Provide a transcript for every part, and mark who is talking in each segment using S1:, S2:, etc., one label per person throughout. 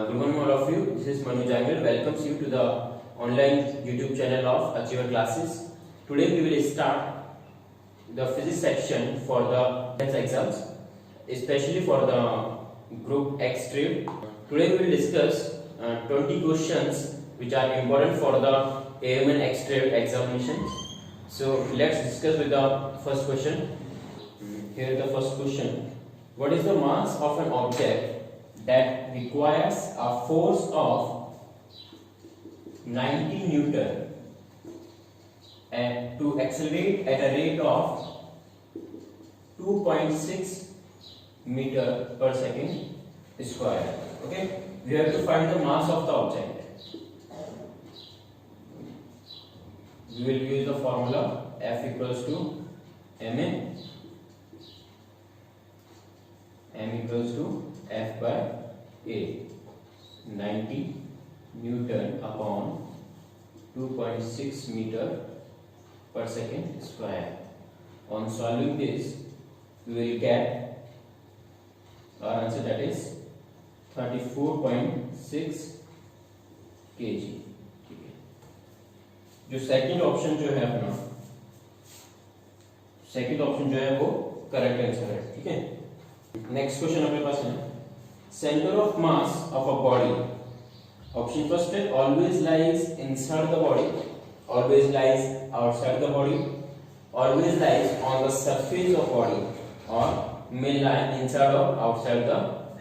S1: Good morning all of you. This is Manu Jangal. Welcomes you to the online YouTube channel of Achiever Classes. Today we will start the physics section for the exams, especially for the group X trade. Today we will discuss 20 questions which are important for the AMN X trade examinations. So let's discuss with the first question. Here the first question. What is the mass of an object that requires a force of 90 Newton and to accelerate at a rate of 2.6 meter per second square? Okay, we have to find the mass of the object. We will use the formula F equals to mn, m equals to F by A, 90 Newton upon 2.6 meter per second square. On solving this, we will get our answer, that is 34.6 kg. जो second option जो है अपना, second option जो है वो correct answer है. ठीक है. नेक्स्ट क्वेश्चन अपने पास है, centre of mass of a body. Option first है always lies inside the body, always lies outside the body, always lies on the surface of body और मे लाई इनसाइड और outside the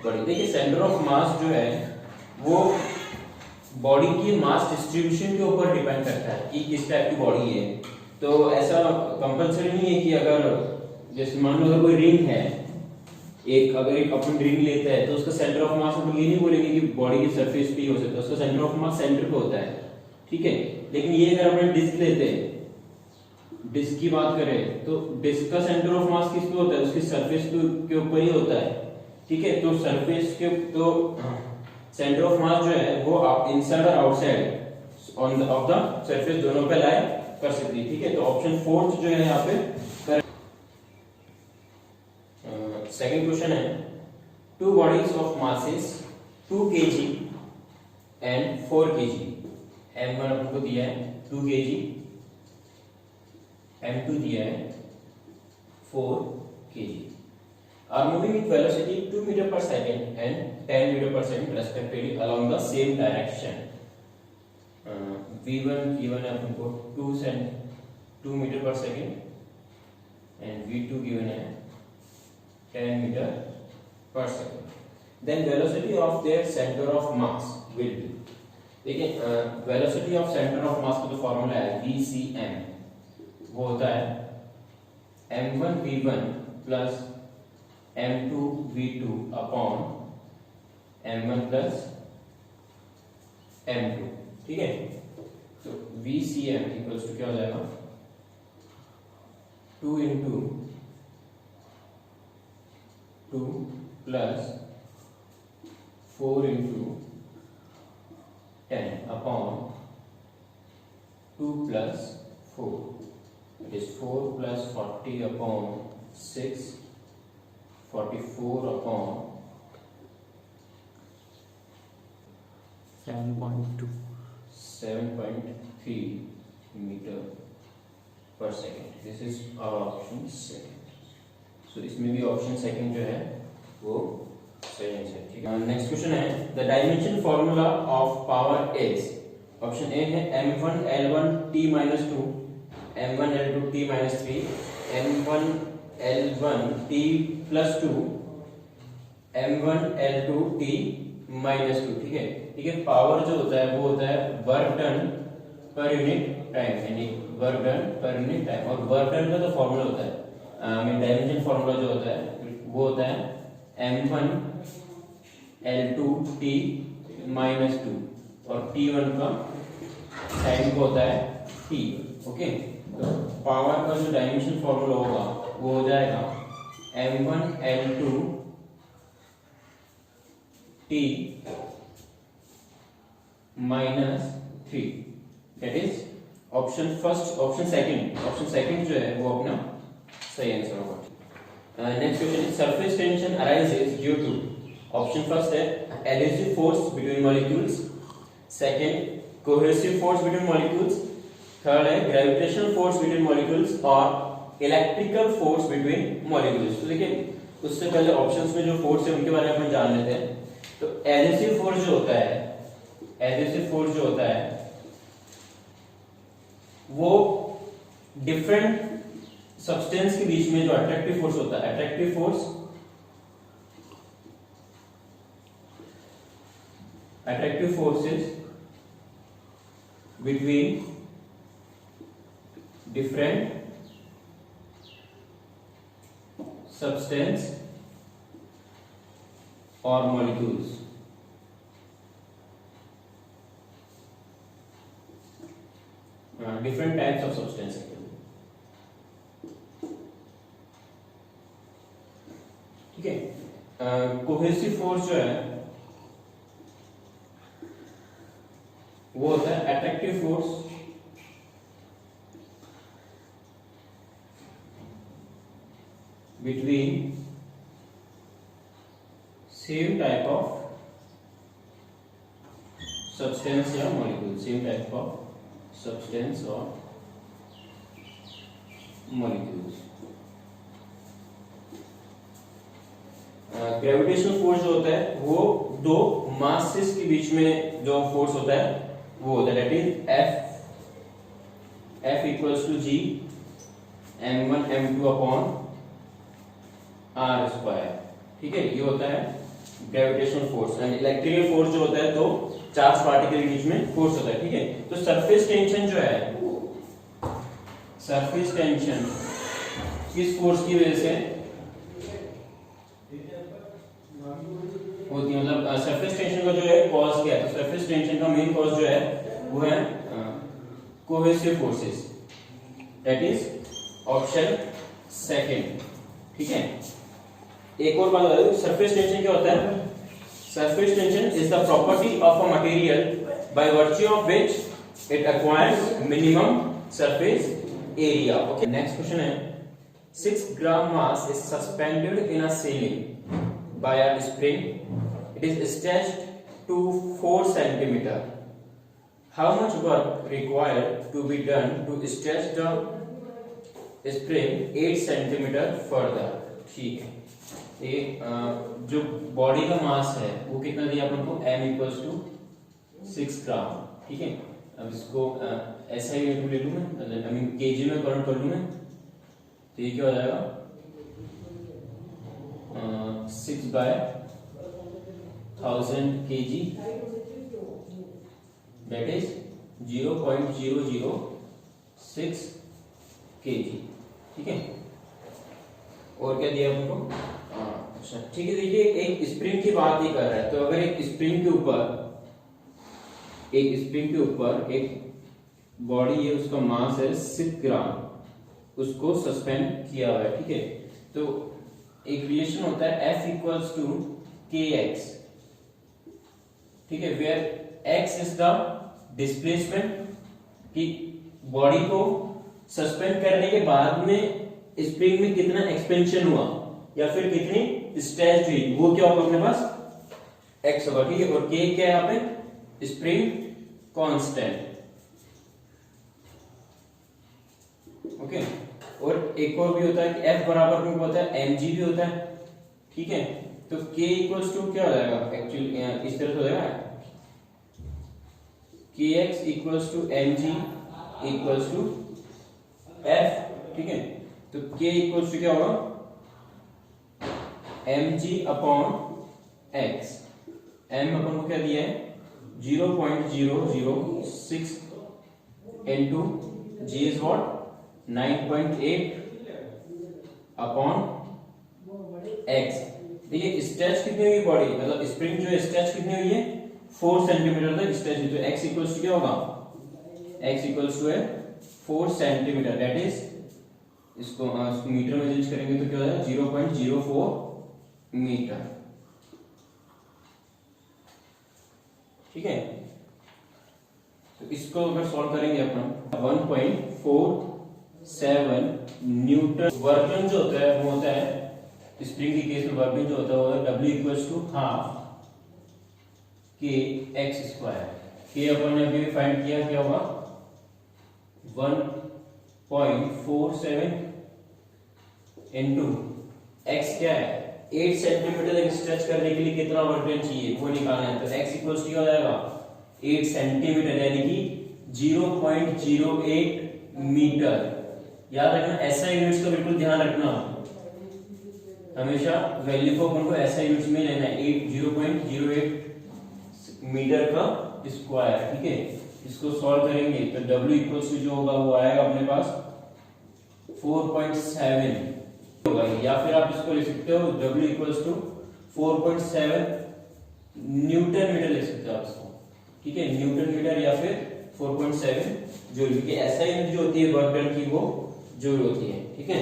S1: body. देखिए centre of mass जो है वो body की mass distribution के ऊपर डिपेंड करता है कि किस टाइप की बॉडी है. तो ऐसा कंपलसरी नहीं है कि अगर जैसे मान लो अगर कोई रिंग है, अगर एक अपन रिंग लेते हैं तो उसका सेंटर ऑफ मास हम ये नहीं बोलेंगे कि बॉडी की सरफेस पे ही हो सकता है, उसका सेंटर ऑफ मास सेंटर पे होता है. ठीक है. लेकिन ये अगर अपन डिस्क लेते हैं, डिस्क की बात करें तो डिस्क का सेंटर ऑफ मास किस पे होता है, उसकी सरफेस के ऊपर ही होता है. ठीक है. तो सरफेस के तो सेंटर ऑफ मास जो है वो इनसाइड और outside on the of the surface दोनों पे लाई कर सकती है. ठीक है. तो ऑप्शन फोर्थ जो है यहाँ पे. सेकेंड क्वेश्चन है, two bodies of masses 2 kg and 4 kg. m1 अपन को दिया है 2 kg, m2 दिया है 4 kg, are moving with velocity 2 meter per second and 10 meter per second respectively along the same direction. v1 given है अपन को 2 meter per second and v2 given है 10 meter per second. Then velocity of their center of mass will be. देखिए velocity of center of mass का जो formula है VCM, वो होता है m1 v1 plus m2 v2 upon m1 plus m2. ठीक है. तो VCM इक्वल्स टू क्या हो जाएगा, 2 into 2 plus 4 into 10 upon 2 plus 4. It is 4 plus 40 upon 6, 44 upon 7.3 meter per second. This is our option second. So इसमें भी option second जो है वो सही आंसर. ठीक है. नेक्स्ट क्वेश्चन है, the dimension formula of power is. Option A है m1 l1 t minus 2, m1 l2 t minus 3, m1 l1 t plus 2, m1 l2 t minus 2. ठीक है. ठीक है. पावर जो होता है वो होता है work done per unit time, यानी work done per unit time. और वर्क डन का जो फॉर्मूला होता है, डायमेंशन फॉर्मूला जो होता है वो होता है m1 l2 t minus 2 और t1 का टाइम को होता है t. ओके. तो पावर का जो डायमेंशन फॉर्मूला होगा वो हो जाएगा m1 l2 t minus 3. That is option first. Option second जो है वो अपना सही आंसर होगा. Next question is surface tension arises due to. Option first है adhesive force between molecules, second cohesive force between molecules, third है gravitational force between molecules और electrical force between molecules. तो देखिए उससे पहले ऑप्शंस में जो फोर्स है उनके बारे में अपन जान लेते हैं। तो एडहेसिव फोर्स जो होता है, एडहेसिव फोर्स जो होता है वो डिफरेंट सब्सटेंस के बीच में जो अट्रैक्टिव फोर्स होता है, attractive force, attractive forces between different substance or molecules, different types of substance। ठीक है, कोहेसिव फोर्स जो है वो होता है attractive force between same type of substance या molecule, same type of substance और मॉलिक्यूल्स। ग्रेविटेशनल फोर्स जो होता है वो दो मासेस के बीच में जो फोर्स होता है वो होता है that is F equals to G m1 m2 upon r square. ठीक है, ये होता है gravitational force. And electrical force जो होता है तो चार्ज पार्टिकल के बीच में फोर्स होता है। ठीक है, तो सरफेस टेंशन जो है, सरफेस टेंशन किस फोर्स की वजह से होती है, मतलब सरफेस टेंशन का जो है कॉज क्या है, तो सरफेस टेंशन का मेन कॉज जो है वो है cohesive forces, that is option second. ठीक है, एक और बात बता दूं, सरफेस टेंशन क्या होता है? Surface tension is the property of a material by virtue of which it acquires minimum surface area. Okay, next question है 6 gram mass is suspended in a ceiling by a spring. It is stretched to 4 centimeter. How much work required to be done to stretch the spring 8 centimeter further? ठीक है, ये जो body का मास है वो कितना दिया अपन को, m इक्वल्स टू 6 ग्राम। ठीक है, अब इसको ऐसा ही ले लूं मैं, आई मीन केजी में कन्वर्ट कर लूं मैं, तो ये क्या हो जाएगा 6 by 1000 kg, that is 0.006 kg। ठीक है, और क्या दिया हमको, अच्छा ठीक है, देखिए एक स्प्रिंग की बात ही कर रहा है, तो अगर एक स्प्रिंग के ऊपर एक बॉडी है, उसका मास है 6 ग्राम, उसको सस्पेंड किया हुआ है। ठीक है, तो एक रिलेशन होता है F इक्वल्स टू kx। ठीक है, where x is the displacement, कि बॉडी को सस्पेंड करने के बाद में स्प्रिंग में कितना एक्सपेंशन हुआ या फिर कितनी स्ट्रेच हुई, वो क्या होगा अपने पास x होगा। ठीक है, और k क्या है यहाँ पे, स्प्रिंग कांस्टेंट। ओके, और एक और भी होता है कि F बराबर में होता है mg भी होता है। ठीक है, तो k इक्वल्स टू क्या हो जाएगा, एक्चुअली इस तरह से हो जाएगा kx equals to mg equals to F। ठीक है, तो k इक्वल्स टू क्या होगा, mg अपॉन x, m अपन को क्या दिया है 0.006 into g is what 9.8 upon x। देखिए स्ट्रेच कितनी हुई बॉडी, मतलब स्प्रिंग जो है स्ट्रेच कितनी हुई है 4 सेंटीमीटर तक स्ट्रेच हुई, तो x इक्वल्स टू क्या होगा, x इक्वल्स टू है 4 सेंटीमीटर, दैट इज इसको मीटर में चेंज करेंगे तो क्या हो जाएगा 0.04 मीटर। ठीक है, तो इसको अगर सॉल्व करेंगे अपन 1.47 न्यूटन। वर्क डन जो होता है वो होता है स्प्रिंग के केस में वर्क डन जो होता है वो W इक्वल्स टू हाफ के एक्स स्क्वायर। के अपन ने अभी फाइंड किया, क्या होगा 1.47 इंटू एक्स क्या है 8 सेंटीमीटर तक स्ट्रेच करने के लिए कितना वर्क डन चाहिए वो निकालना है। तो x इक्वल्स टू क्या हो जाएगा 8 सेंटीमीटर यानी कि 0.08 मीटर। याद रखना ऐसा यूनिट्स का बिल्कुल ध्यान रखना, हमेशा वैल्यू को अपन को ऐसा यूनिट्स में लेना है 0.08 मीटर का स्क्वायर। ठीक है, इसको सॉल्व करेंगे तो W इक्वल्स टू जो होगा वो आएगा अपने पास 4.7 होगा, या फिर आप इसको लिख सकते हो W equals to 4.7 newton metre लिख सकते हो आप इसको। ठीक है, न्यूटन मीटर या फिर 4.7 जूल, क्योंकि ऐसा यूनिट जो होती है वर्क डन की वो जूल होती है। ठीक है,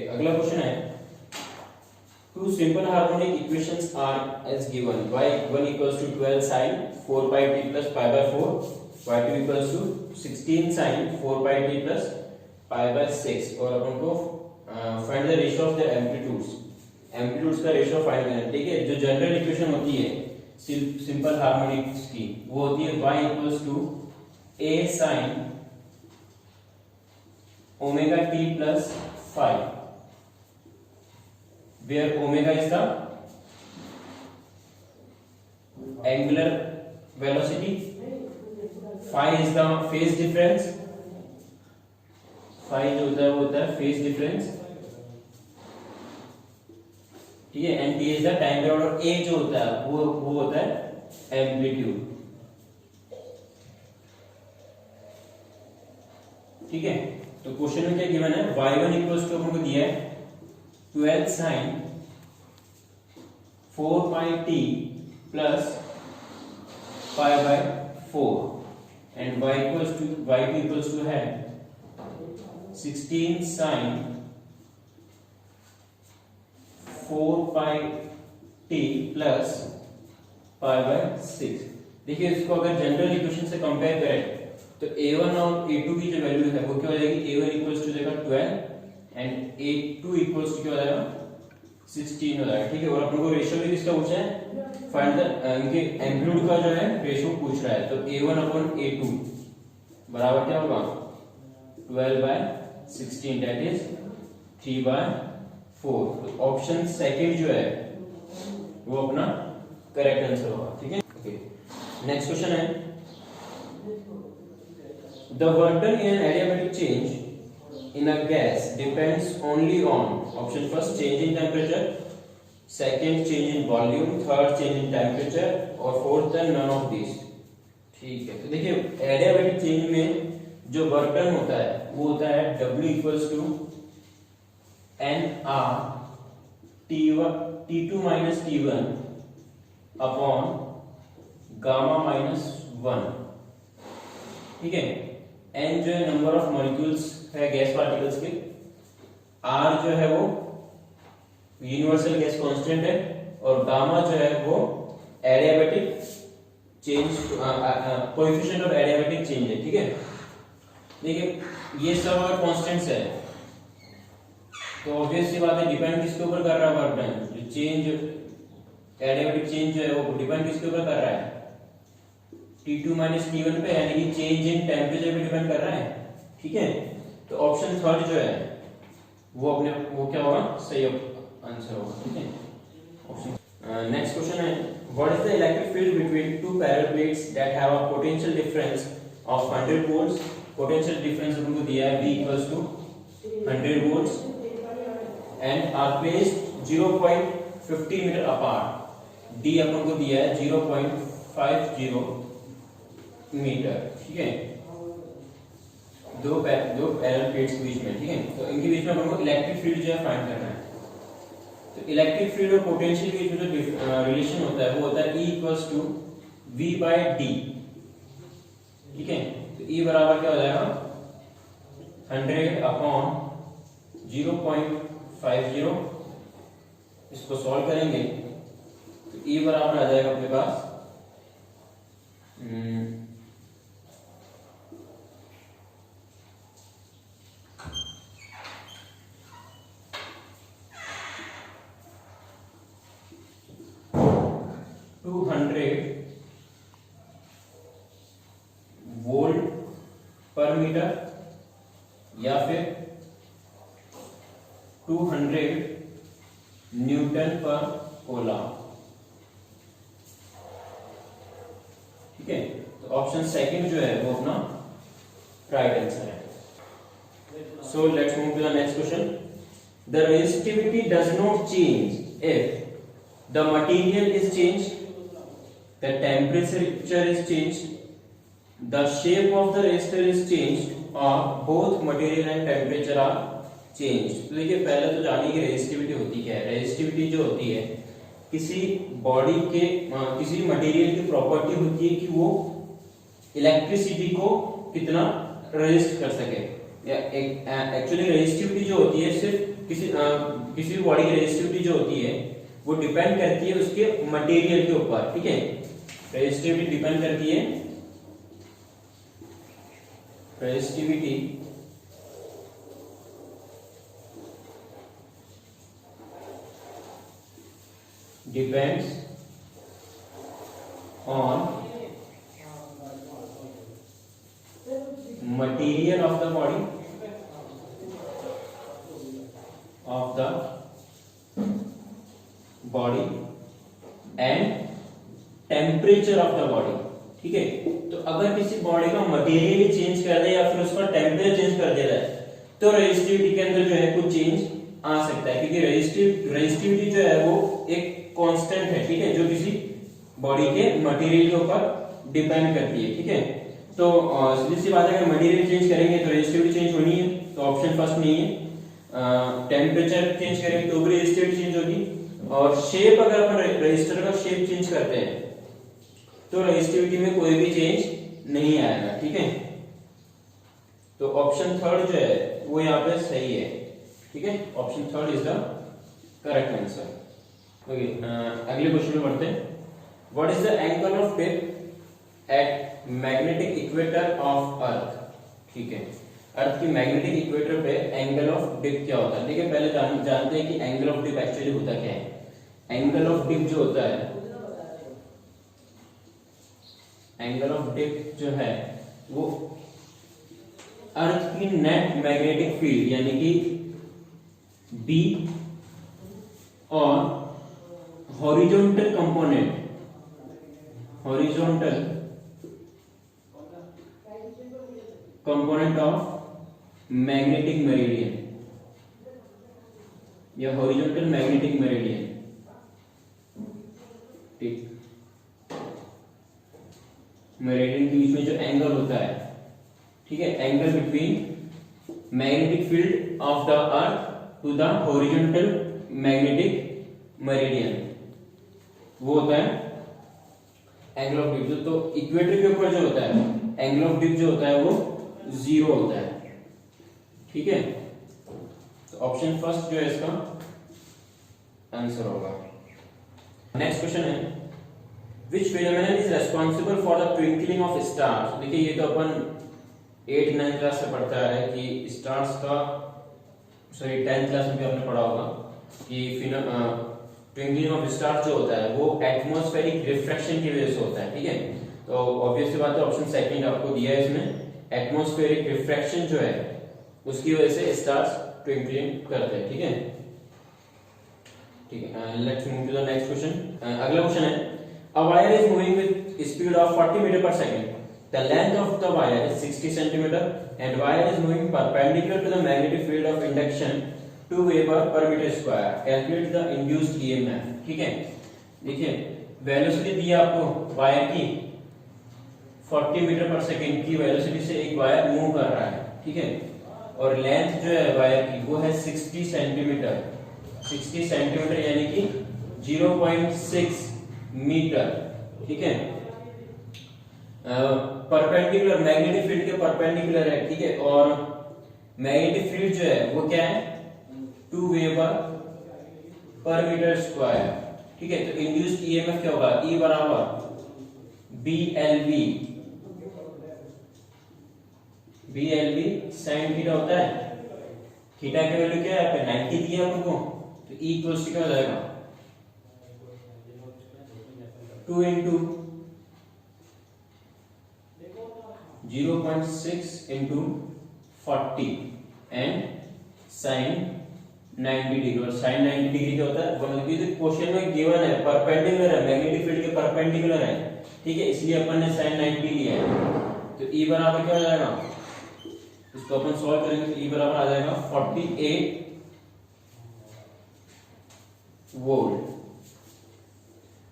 S1: अगला क्वेश्चन है two simple harmonic equations are as given: y1 equals to 12 sin 4 pi t plus pi by 4, y2 equals to 16 sin 4 pi t plus pi by 6। और अपन को find the ratio of the amplitudes का ratio find करना है। ठीक है, जो general equation होती है सिंपल हार्मोनिक्स की वो होती है y equals to a sin omega t plus 5, where omega is the angular velocity, phi is the phase difference, phi जो होता है वो होता है phase difference। ठीक है, and t is the time period, और a जो होता है वो होता है amplitude। ठीक है, तो क्वेश्चन में क्या गिवन है y1 इक्वल्स टू हमको दिया है 12 sin 4 pi t plus pi by 4 and y2 equals to है 16 sin 4 pi t plus pi by 6। देखिए इसको अगर जनरल इक्वेशन से कंपेयर करें तो a1 और a2 की जो वैल्यू है वो क्या हो जाएगी, a1 इक्वल्स टू देगा 12 एंड a2 इक्वल्स टू क्या हो जाएगा 16 हो जाएगा। ठीक है, और अपन को रेशियो भी किसका पूछा है, फाइंड द इनके एम्पलीट्यूड का जो है रेशियो पूछ रहा है। तो a1 अपॉन a2 बराबर क्या होगा 12/16, दैट इज 3/4। तो ऑप्शन सेकंड जो है वो अपना करेक्ट आंसर होगा। ठीक है, ओके, नेक्स्ट क्वेश्चन है the work done in an adiabatic change in a gas depends only on option first change in temperature, second change in volume, third change in temperature और fourth है none of these। ठीक है, तो देखिए adiabatic change में जो work done होता है वो होता है W equals to NR T2 minus T1 upon gamma minus 1। ठीक है, N जो है नंबर ऑफ मॉलिक्यूल्स है गैस पार्टिकल्स के, R जो है वो यूनिवर्सल गैस कांस्टेंट है और गामा जो है वो adiabatic change coefficient of adiabatic change है। ठीक है, देखिए ये सब अगर कांस्टेंट्स है तो ऑब्वियस सी बात है डिपेंड किसके ऊपर कर रहा है वर्क डन, जो चेंज एडियाबैटिक चेंज जो है वो डिपेंड किसके ऊपर कर रहा है T2 माइनस T1 पे, यानी कि चेंज इन टेम्परेचर पे डिपेंड कर रहा है। ठीक है, तो ऑप्शन थर्ड जो है वो क्या होगा, सही आंसर होगा। ठीक है, ऑप्शन नेक्स्ट क्वेश्चन है what is the electric field between two parallel plates that have a potential difference of 100 volts. Potential difference हमको दिया है V equals to 100 volts and are placed 0.50 metre apart. D अपन को दिया है 0.50 metre. ठीक है, दो पैरेलल प्लेट्स के बीच में। ठीक है, तो इनके बीच में अपन को इलेक्ट्रिक फील्ड जो है फाइंड करना है। तो इलेक्ट्रिक फील्ड और पोटेंशियल के बीच में जो रिलेशन होता है वो होता है E इक्वल्स टू V/D। ठीक है, तो E बराबर क्या हो जाएगा 100 अपॉन 0.50। इसको सॉल्व करेंगे तो E बराबर आ जाएगा अपने पास 0.50 200 वोल्ट पर मीटर या फिर 200 न्यूटन पर कूलम। ठीक है, तो ऑप्शन सेकंड जो है वो अपना राइट आंसर है। So let's move to the next question. The resistivity does not change if the material is changed, the temperature is changed, the shape of the resistor is changed or both material and temperature are changed। तो देखिए पहले तो जानिए कि resistivity होती क्या है। Resistivity जो होती है किसी बॉडी के किसी मटेरियल की प्रॉपर्टी होती है कि वो इलेक्ट्रिसिटी को कितना रेजिस्ट कर सके। एक्चुअली रेजिस्टिविटी जो होती है सिर्फ किसी भी बॉडी की रेजिस्टिविटी जो होती है वो डिपेंड करती है उसके मटेरियल के ऊपर। ठीक है, रेजिस्टिविटी डिपेंड करती है, resistivity depends on material of the body and temperature of the body। ठीक है, तो अगर किसी बॉडी का मटेरियल ही चेंज कर दे या फिर उसका टेम्परेचर चेंज कर दे रहा है तो रेजिस्टिविटी के अंदर जो है कुछ चेंज आ सकता है, क्योंकि रेजिस्टिविटी जो है वो एक कांस्टेंट है। ठीक है, जो किसी बॉडी के मटेरियल के ऊपर डिपेंड करती है। ठीक है, तो सीधी सी बात है, अगर मटेरियल चेंज करेंगे तो रेजिस्टिविटी चेंज होनी है, तो ऑप्शन फर्स्ट नहीं है। टेम्परेचर चेंज करेंगे तो भी रेजिस्टिविटी चेंज होगी, और शेप अगर अपन रेजिस्टर का शेप चेंज करते हैं तो रेजिस्टिविटी में कोई भी चेंज नहीं आएगा। ठीक है, तो ऑप्शन थर्ड जो है वो यहाँ पे सही है। ठीक है, option third is the correct answer. Okay, अगले क्वेश्चन में बढ़ते हैं। What is the angle of dip at magnetic equator of earth. ठीक है, अर्थ की मैग्नेटिक इक्वेटर पे एंगल ऑफ डिप क्या होता है। देखिए पहले जानते हैं कि एंगल ऑफ डिप एक्चुअली होता क्या है। एंगल ऑफ डिप जो होता है, एंगल ऑफ डिप जो है वो अर्थ की नेट मैग्नेटिक फील्ड यानी कि बी और horizontal component of magnetic meridian या हॉरिजॉन्टल मैग्नेटिक मेरिडियन। ठीक, मेरिडियन के बीच में जो एंगल होता है, ठीक है, angle between magnetic field of the earth to the horizontal magnetic meridian, वो होता है एंगल ऑफ डिप। तो इक्वेटर के ऊपर जो होता है एंगल ऑफ डिप जो होता है वो 0 होता है। ठीक है, तो ऑप्शन फर्स्ट जो है इसका आंसर होगा। नेक्स्ट क्वेश्चन है, Which phenomenon is responsible for the twinkling of stars। देखिए ये तो अपन 8-9 क्लास से पढ़ता है कि स्टार्स का, सॉरी 10th क्लास में भी आपने पढ़ा होगा कि ट्विंकलिंग ऑफ स्टार्स जो होता है वो एटमॉस्फेरिक रिफ्रैक्शन की वजह से होता है। ठीक है, तो ऑब्वियस सी बात है, ऑप्शन सेकंड आपको दिया है इसमें, एटमॉस्फेरिक रिफ्रैक्शन जो है उसकी वजह से स्टार्स ट्विंकलिंग करते हैं। ठीक है, ठीक है, let's move to the next question. अगला क्वेश्चन है, a wire is moving with speed of 40 meter per second, the length of the wire is 60 centimeter and wire is moving perpendicular to the magnetic field of induction 2 Weber per meter square, calculate the induced EMF। ठीक है, देखिए velocity दी है आपको wire की 40 metre पर second की velocity से एक वायर मूव कर रहा है। ठीक है, और लेंथ जो है वायर की वो है 60 सेंटीमीटर, 60 सेंटीमीटर यानी कि 0.6 मीटर। ठीक है, परपेंडिकुलर मैग्नेटिक फील्ड के परपेंडिकुलर है। ठीक है, और मैग्नेटिक फील्ड जो है वो क्या है 2 वेबर पर मीटर स्क्वायर। ठीक है, तो इंड्यूस्ड ईएमएफ क्या होगा, E बराबर BLV, BLV sin थीटा होता है। थीटा की वैल्यू क्या है, 90 दिया आपको, तो E इक्वल्स टू क्या हो जाएगा 2 into 0.6 into 40 and sin 90 degree. और sin 90 डिग्री क्या होता है, मतलब कि जो क्वेश्चन में गिवन है परपेंडिकुलर है, मैग्नेटिक फील्ड के परपेंडिकुलर है, ठीक है, इसलिए अपन ने sin 90 लिया है। तो E बराबर क्या हो जाएगा, इसको अपन सॉल्व करेंगे तो E बराबर आ जाएगा 48 वोल्ट।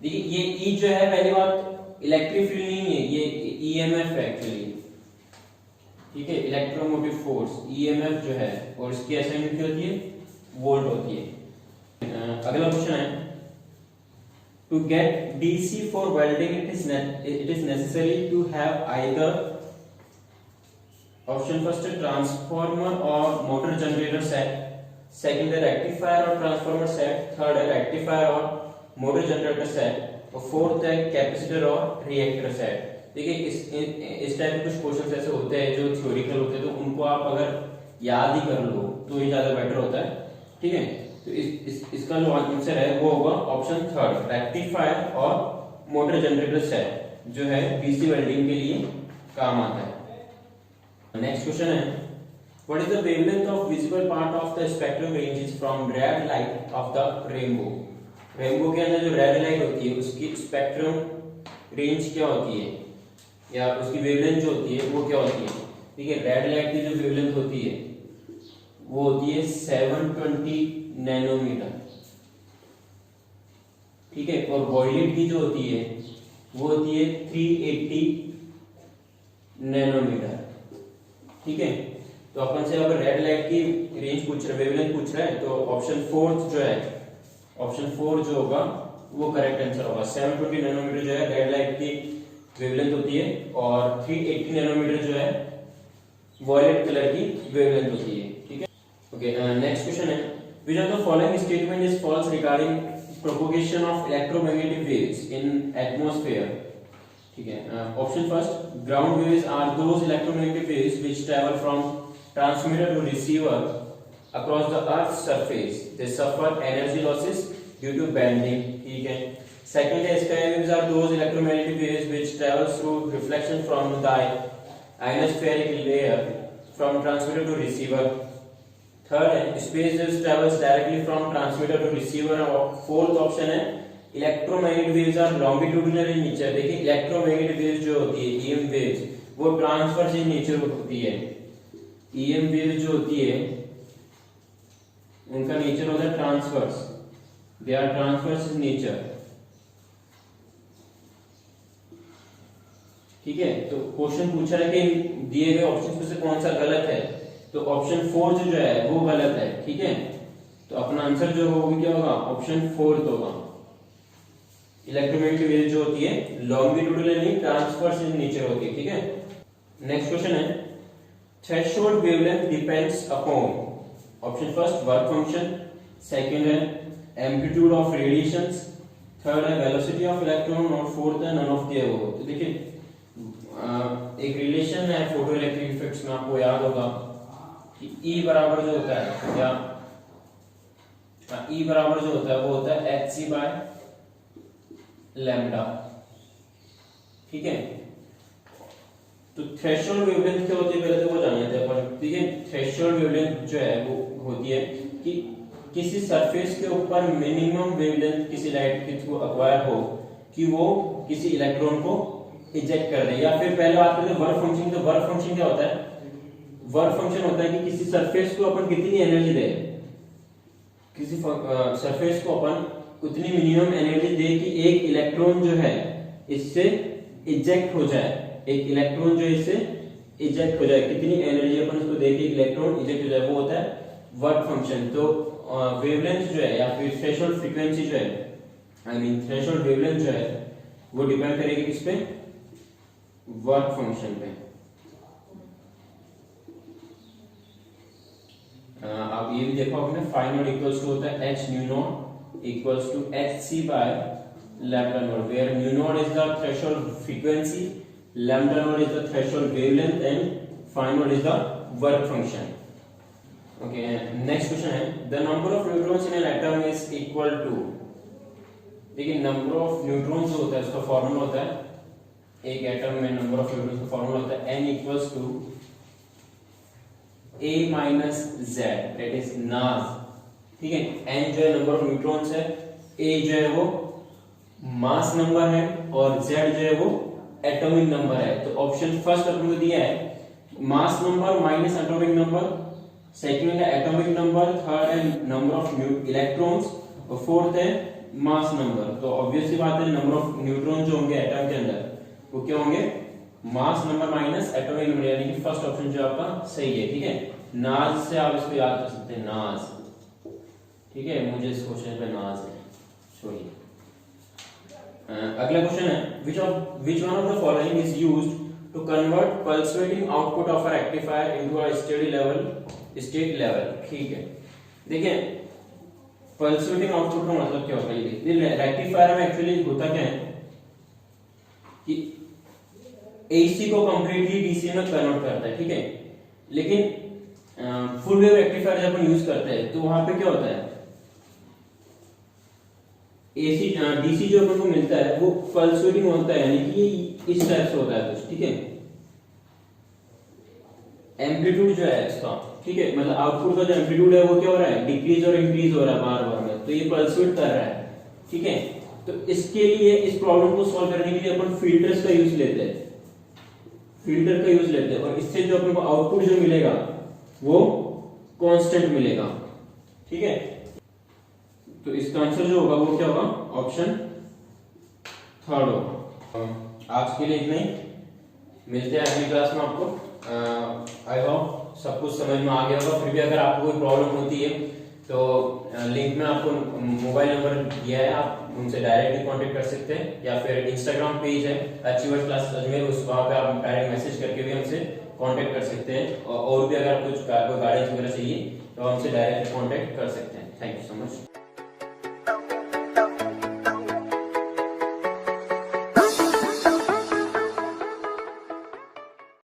S1: देखिए ये E जो है, पहली बात इलेक्ट्रिक फील्ड नहीं है, ये EMF है एक्चुअली, ठीक है, इलेक्ट्रोमोटिव फोर्स EMF जो है, और इसकी एसआई यूनिट क्या होती है, वोल्ट होती है। अगला क्वेश्चन है, to get DC for welding it is necessary to have either option first है ट्रांसफार्मर और मोटर जनरेटर सेट, सेकंड है रेक्टिफायर और ट्रांसफार्मर सेट, थर्ड है रेक्टिफायर और मोटर जनरेटर सेट, और फोर्थ है कैपेसिटर और रिएक्टर सेट। देखिए इस टाइप के कुछ क्वेश्चंस ऐसे होते हैं जो थ्योरिकल होते हैं, तो उनको आप अगर याद ही कर लो तो ये ज्यादा बेटर होता है, ठीक है। तो इसका जो आंसर है वो होगा ऑप्शन थर्ड, रेक्टिफायर और मोटर जनरेटर सेट, जो है डीसी वेल्डिंग के लिए काम आता है। नेक्स्ट क्वेश्चन है, what is the wavelength of visible part of the spectrum ranges from red light of the rainbow. Rainbow के अंदर जो रेड लाइट होती है उसकी स्पेक्ट्रम रेंज क्या होती है, या उसकी वेवलेंथ जो होती है वो क्या होती है। ठीक है, रेड लाइट की जो वेवलेंथ होती है वो होती है 720 नैनोमीटर, ठीक है, और वॉयलेट की जो होती है वो होती है 380 नैनोमीटर, ठीक है। तो अपन से अगर रेड लाइट की रेंज पूछ रहे, वेवलेंथ पूछ रहे हैं, तो ऑप्शन फोर्थ जो है, ऑप्शन 4 जो होगा वो करेक्ट आंसर होगा। 720 नैनोमीटर जो है रेड लाइट की वेवलेंथ होती है, और 380 नैनोमीटर जो है वॉयलेट कलर की वेवलेंथ होती है, ठीक है। ओके, नेक्स्ट क्वेश्चन है, which of the following statement is false regarding propagation of electromagnetic waves in atmosphere। ठीक है, option first, ground waves are those electromagnetic waves which travel from transmitter to receiver across the earth's surface, they suffer energy losses due to bending। ठीक है, second है, sky waves are those electromagnetic waves which travel through reflection from the ionospheric layer from transmitter to receiver। Third है, space waves travels directly from transmitter to receiver. और fourth option है, electromagnetic waves are longitudinal in nature. देखिए electromagnetic waves जो होती है EM waves, वो transverse in nature होती है। ईएम वेव्स जो होती है उनका नेचर होता है transverse, they are transverse in nature, ठीक है। तो क्वेश्चन पूछा है कि दिए गए ऑप्शन में से कौन सा गलत है, तो ऑप्शन 4 जो है वो गलत है, ठीक है। तो अपना आंसर जो होगा क्या होगा, ऑप्शन 4 होगा। इलेक्ट्रोमैग्नेटिक वेव जो होती है लॉन्गिट्यूडिनल नहीं ट्रांसवर्स इन नेचर होती है, ठीक है। नेक्स्ट क्वेश्चन है, threshold wavelength depends upon, option first work function, second है एम्पलीट्यूड ऑफ रेडिएशंस, थर्ड है वेलोसिटी ऑफ इलेक्ट्रॉन, और फोर्थ है नन ऑफ द अबव। तो देखिए एक रिलेशन है फोटो इलेक्ट्रिक इफेक्ट्स में, आपको याद होगा कि E बराबर जो होता है, या E बराबर जो होता है वो होता है hc बाय लैम्डा, ठीक है। तो थ्रेशोल्ड वेवलेंथ क्या होती है पहले तो वो जान लेते हैं अपन, ठीक है। थ्रेशोल्ड वेवलेंथ जो है वो होती है कि किसी सरफेस के ऊपर मिनिमम वेवलेंथ किसी लाइट के थ्रू एक्वायर हो कि वो किसी इलेक्ट्रॉन को इजेक्ट कर दे। या फिर पहले बात करते हैं वर्क फंक्शन। तो वर्क फंक्शन क्या होता है, वर्क फंक्शन होता है कि किसी सरफेस को अपन कितनी एनर्जी दे, किसी सरफेस को अपन उतनी मिनिमम एनर्जी दे कि एक इलेक्ट्रॉन जो है इससे इजेक्ट हो जाए, एक इलेक्ट्रॉन जो इससे इजेक्ट हो जाए, कितनी एनर्जी अपन उसको दे के इलेक्ट्रॉन इजेक्ट हो जाए, वो होता है वर्क फंक्शन। तो वेवलेंथ जो है या फिर थ्रेशोल्ड फ्रीक्वेंसी जो है, आई मीन थ्रेशोल्ड वेवलेंथ जो है वो डिपेंड करेगी किस पे, वर्क फंक्शन पे। आप ये भी देखा होगा ना, फाई नॉट इक्वल्स टू होता है h nu naught equals to hc by lambda naught, where nu naught is the threshold frequency, lambda naught is the threshold wavelength, and phi naught is the work function. Okay, next question है, the number of neutrons in an atom is equal to, देखिए number of neutrons जो होता है उसका formula होता है, एक atom में नंबर ऑफ न्यूट्रॉन्स का फॉर्मूला होता है n equals to a minus Z, that is नाज। ठीक है, n जो है नंबर ऑफ न्यूट्रॉन्स है, a जो है वो मास नंबर है और z जो है वो एटॉमिक नंबर है। तो ऑप्शन फर्स्ट अपन को दिया है mass number minus atomic number, second है एटॉमिक नंबर, थर्ड है नंबर ऑफ इलेक्ट्रॉन्स और फोर्थ है मास नंबर। तो ऑब्वियस सी बात है नंबर ऑफ न्यूट्रॉन जो होंगे एटम के अंदर वो क्या होंगे, mass number minus atomic number, यानी कि फर्स्ट ऑप्शन जो आपका सही है। ठीक है, नाज से आप इसको याद कर सकते हैं, नाज। ठीक है, मुझे इस क्वेश्चन पे नाज है, छोड़िए। अगला क्वेश्चन है which one of the following is used to convert pulsating output of a rectifier into a state level. ठीक है, देखिए पल्सेटिंग आउटपुट का मतलब क्या होता है, ये रेक्टिफायर में एक्चुअली होता क्या है कि एसी को कंप्लीटली डीसी में कन्वर्ट करता है। ठीक है, लेकिन फुल वेव रेक्टिफायर जब हम यूज करते हैं तो वहां पे क्या होता है, एसी डीसी जो अपन को मिलता है वो पल्सेटिंग होता है, यानी कि इस टाइप से होता है कुछ। ठीक है, एम्पलीट्यूड जो है इसका, ठीक है, मतलब आउटपुट का जो एम्पलीट्यूड है वो क्या हो रहा है, डिक्रीज और इंक्रीज हो रहा है बार बार में, तो ये पल्सेट कर रहा है। ठीक है, तो इसके लिए इस प्रॉब्लम को सॉल्व करने के लिए अपन फिल्टर्स का यूज लेते हैं, फिल्टर का यूज लेते हैं, और इससे जो अपन को आउटपुट जो मिलेगा वो कांस्टेंट मिलेगा। ठीक है, तो इसका आंसर जो होगा वो क्या होगा, ऑप्शन थर्ड होगा। आज के लिए इतना ही, मिलते हैं अगली क्लास में आपको। आई होप सब कुछ समझ में आ गया होगा। फिर भी अगर आपको कोई प्रॉब्लम होती है तो लिंक में आपको मोबाइल नंबर दिया है, आप उनसे डायरेक्टली कांटेक्ट कर सकते हैं, या फिर इंस्टाग्राम पेज है अचीवर्स क्लास अजमेर, उस वहाँ पे आप डायरेक्ट मैसेज करके भी हमसे कांटेक्ट कर सकते हैं। और भी अगर कुछ गाइडेंस वगैरह चाहिए तो हमसे डायरेक्ट कांटेक्ट कर सकते हैं। Thank you so much.